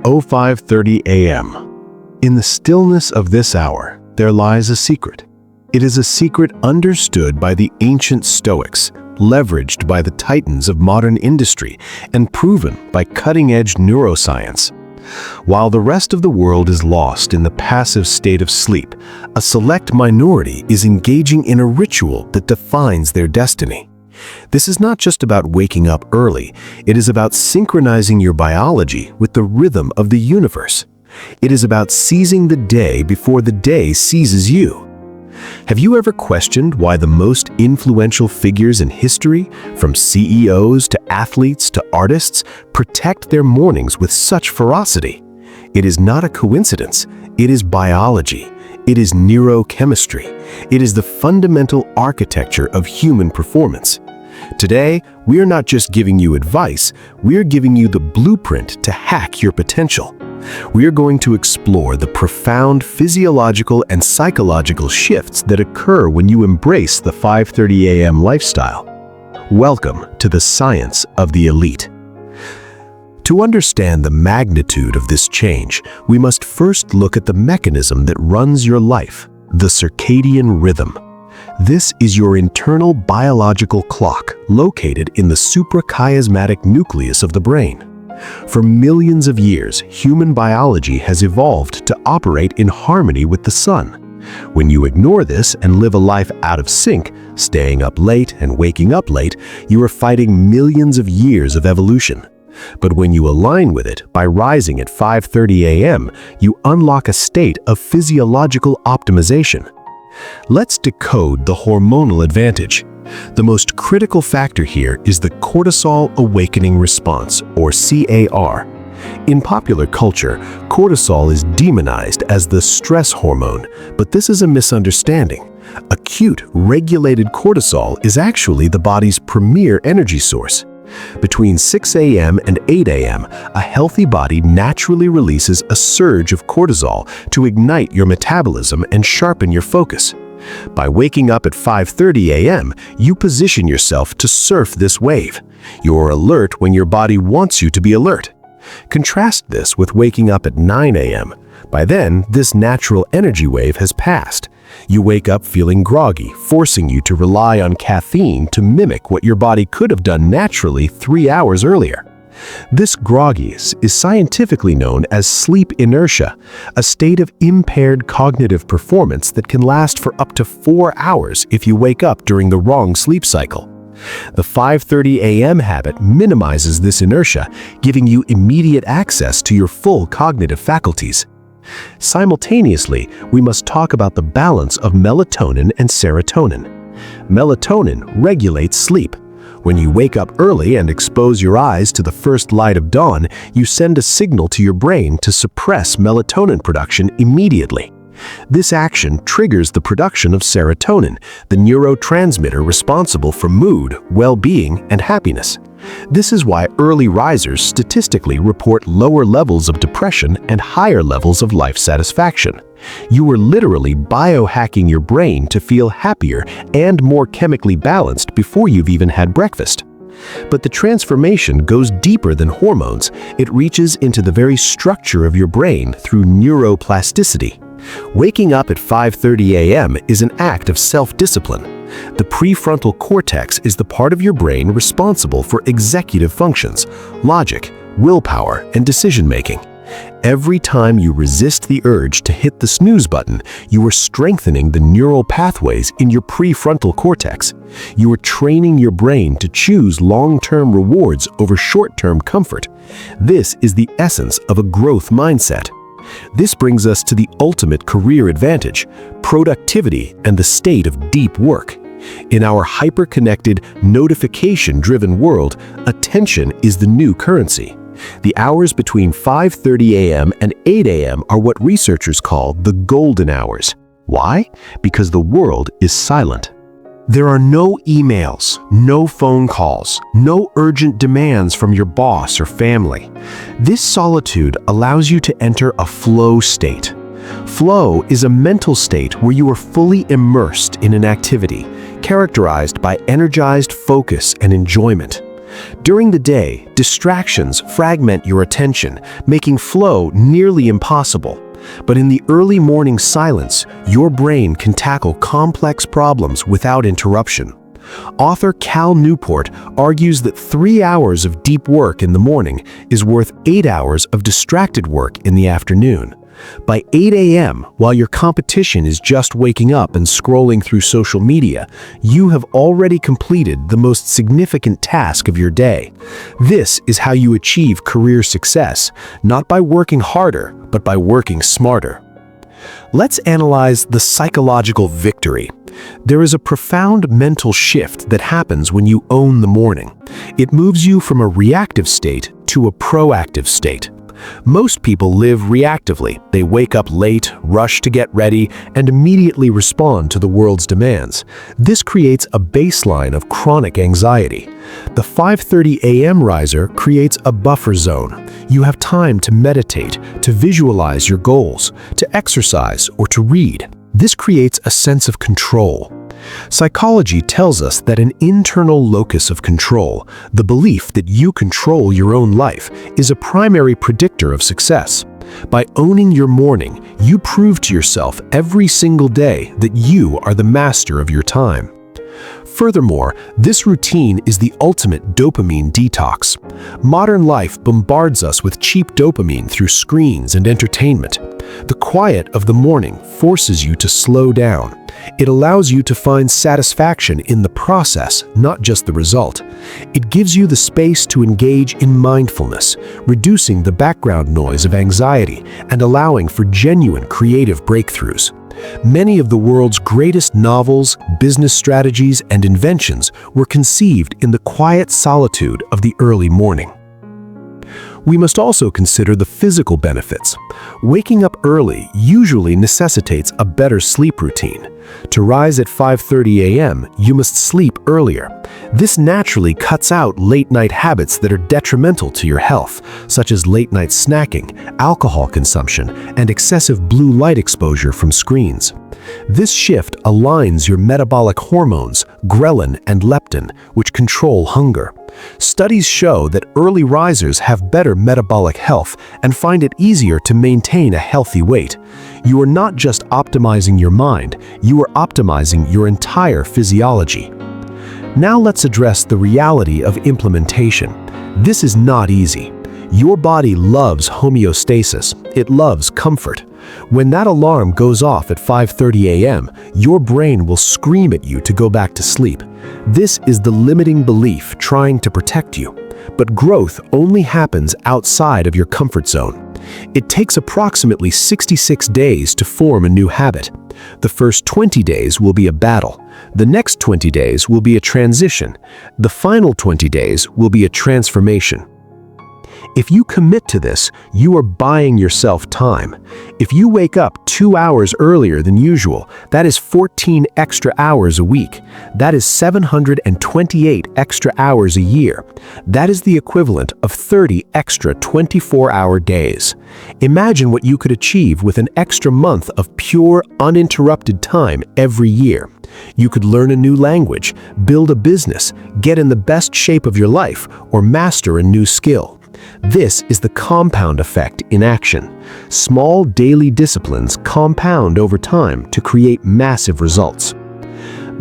05:30 a.m. In the stillness of this hour, there lies a secret. It is a secret understood by the ancient Stoics, leveraged by the titans of modern industry, and proven by cutting-edge neuroscience. While the rest of the world is lost in the passive state of sleep, a select minority is engaging in a ritual that defines their destiny. This is not just about waking up early, it is about synchronizing your biology with the rhythm of the universe. It is about seizing the day before the day seizes you. Have you ever questioned why the most influential figures in history, from CEOs to athletes to artists, protect their mornings with such ferocity? It is not a coincidence. It is biology. It is neurochemistry. It is the fundamental architecture of human performance. Today, we are not just giving you advice, we are giving you the blueprint to hack your potential. We are going to explore the profound physiological and psychological shifts that occur when you embrace the 5:30 a.m. lifestyle. Welcome to the science of the elite. To understand the magnitude of this change, we must first look at the mechanism that runs your life, the circadian rhythm. This is your internal biological clock located in the suprachiasmatic nucleus of the brain. For millions of years, human biology has evolved to operate in harmony with the sun. When you ignore this and live a life out of sync, staying up late and waking up late, you are fighting millions of years of evolution. But when you align with it by rising at 5:30 a.m., you unlock a state of physiological optimization. Let's decode the hormonal advantage. The most critical factor here is the cortisol awakening response, or CAR. In popular culture, cortisol is demonized as the stress hormone, but this is a misunderstanding. Acute, regulated cortisol is actually the body's premier energy source. Between 6 a.m. and 8 a.m., a healthy body naturally releases a surge of cortisol to ignite your metabolism and sharpen your focus. By waking up at 5:30 a.m., you position yourself to surf this wave. You're alert when your body wants you to be alert. Contrast this with waking up at 9 a.m. By then, this natural energy wave has passed. You wake up feeling groggy, forcing you to rely on caffeine to mimic what your body could have done naturally 3 hours earlier. This grogginess is scientifically known as sleep inertia, a state of impaired cognitive performance that can last for up to 4 hours if you wake up during the wrong sleep cycle. The 5:30 a.m. habit minimizes this inertia, giving you immediate access to your full cognitive faculties. Simultaneously, we must talk about the balance of melatonin and serotonin. Melatonin regulates sleep. When you wake up early and expose your eyes to the first light of dawn, you send a signal to your brain to suppress melatonin production immediately. This action triggers the production of serotonin, the neurotransmitter responsible for mood, well-being, and happiness. This is why early risers statistically report lower levels of depression and higher levels of life satisfaction. You are literally biohacking your brain to feel happier and more chemically balanced before you've even had breakfast. But the transformation goes deeper than hormones. It reaches into the very structure of your brain through neuroplasticity. Waking up at 5:30 a.m. is an act of self-discipline. The prefrontal cortex is the part of your brain responsible for executive functions, logic, willpower, and decision-making. Every time you resist the urge to hit the snooze button, you are strengthening the neural pathways in your prefrontal cortex. You are training your brain to choose long-term rewards over short-term comfort. This is the essence of a growth mindset. This brings us to the ultimate career advantage, productivity and the state of deep work. In our hyper-connected, notification-driven world, attention is the new currency. The hours between 5:30 a.m. and 8 a.m. are what researchers call the golden hours. Why? Because the world is silent. There are no emails, no phone calls, no urgent demands from your boss or family. This solitude allows you to enter a flow state. Flow is a mental state where you are fully immersed in an activity, characterized by energized focus and enjoyment. During the day, distractions fragment your attention, making flow nearly impossible. But in the early morning silence, your brain can tackle complex problems without interruption. Author Cal Newport argues that 3 hours of deep work in the morning is worth 8 hours of distracted work in the afternoon. By 8 a.m., while your competition is just waking up and scrolling through social media, you have already completed the most significant task of your day. This is how you achieve career success, not by working harder, but by working smarter. Let's analyze the psychological victory. There is a profound mental shift that happens when you own the morning. It moves you from a reactive state to a proactive state. Most people live reactively. They wake up late, rush to get ready, and immediately respond to the world's demands. This creates a baseline of chronic anxiety. The 5:30 a.m. riser creates a buffer zone. You have time to meditate, to visualize your goals, to exercise, or to read. This creates a sense of control. Psychology tells us that an internal locus of control, the belief that you control your own life, is a primary predictor of success. By owning your morning, you prove to yourself every single day that you are the master of your time. Furthermore, this routine is the ultimate dopamine detox. Modern life bombards us with cheap dopamine through screens and entertainment. The quiet of the morning forces you to slow down. It allows you to find satisfaction in the process, not just the result. It gives you the space to engage in mindfulness, reducing the background noise of anxiety and allowing for genuine creative breakthroughs. Many of the world's greatest novels, business strategies, and inventions were conceived in the quiet solitude of the early morning. We must also consider the physical benefits. Waking up early usually necessitates a better sleep routine. To rise at 5:30 a.m., you must sleep earlier. This naturally cuts out late-night habits that are detrimental to your health, such as late-night snacking, alcohol consumption, and excessive blue light exposure from screens. This shift aligns your metabolic hormones, ghrelin and leptin, which control hunger. Studies show that early risers have better metabolic health and find it easier to maintain a healthy weight. You are not just optimizing your mind, you are optimizing your entire physiology. Now let's address the reality of implementation. This is not easy. Your body loves homeostasis. It loves comfort. When that alarm goes off at 5:30 a.m., your brain will scream at you to go back to sleep. This is the limiting belief trying to protect you. But growth only happens outside of your comfort zone. It takes approximately 66 days to form a new habit. The first 20 days will be a battle. The next 20 days will be a transition. The final 20 days will be a transformation. If you commit to this, you are buying yourself time. If you wake up 2 hours earlier than usual, that is 14 extra hours a week. That is 728 extra hours a year. That is the equivalent of 30 extra 24-hour days. Imagine what you could achieve with an extra month of pure, uninterrupted time every year. You could learn a new language, build a business, get in the best shape of your life, or master a new skill. This is the compound effect in action. Small daily disciplines compound over time to create massive results.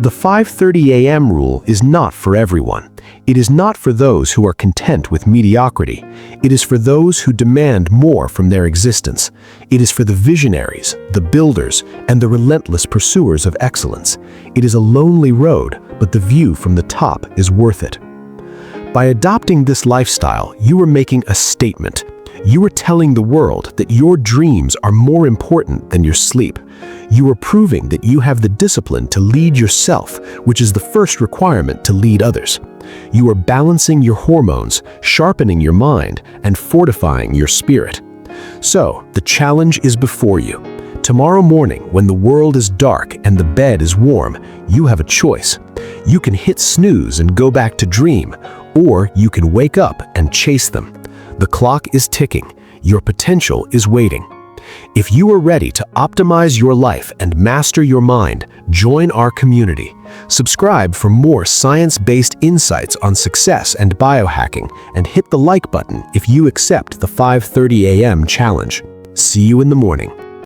The 5:30 a.m. rule is not for everyone. It is not for those who are content with mediocrity. It is for those who demand more from their existence. It is for the visionaries, the builders, and the relentless pursuers of excellence. It is a lonely road, but the view from the top is worth it. By adopting this lifestyle, you are making a statement. You are telling the world that your dreams are more important than your sleep. You are proving that you have the discipline to lead yourself, which is the first requirement to lead others. You are balancing your hormones, sharpening your mind, and fortifying your spirit. So, the challenge is before you. Tomorrow morning, when the world is dark and the bed is warm, you have a choice. You can hit snooze and go back to dream, or you can wake up and chase them. The clock is ticking. Your potential is waiting. If you are ready to optimize your life and master your mind, join our community. Subscribe for more science-based insights on success and biohacking, and hit the like button if you accept the 5:30 a.m. challenge. See you in the morning.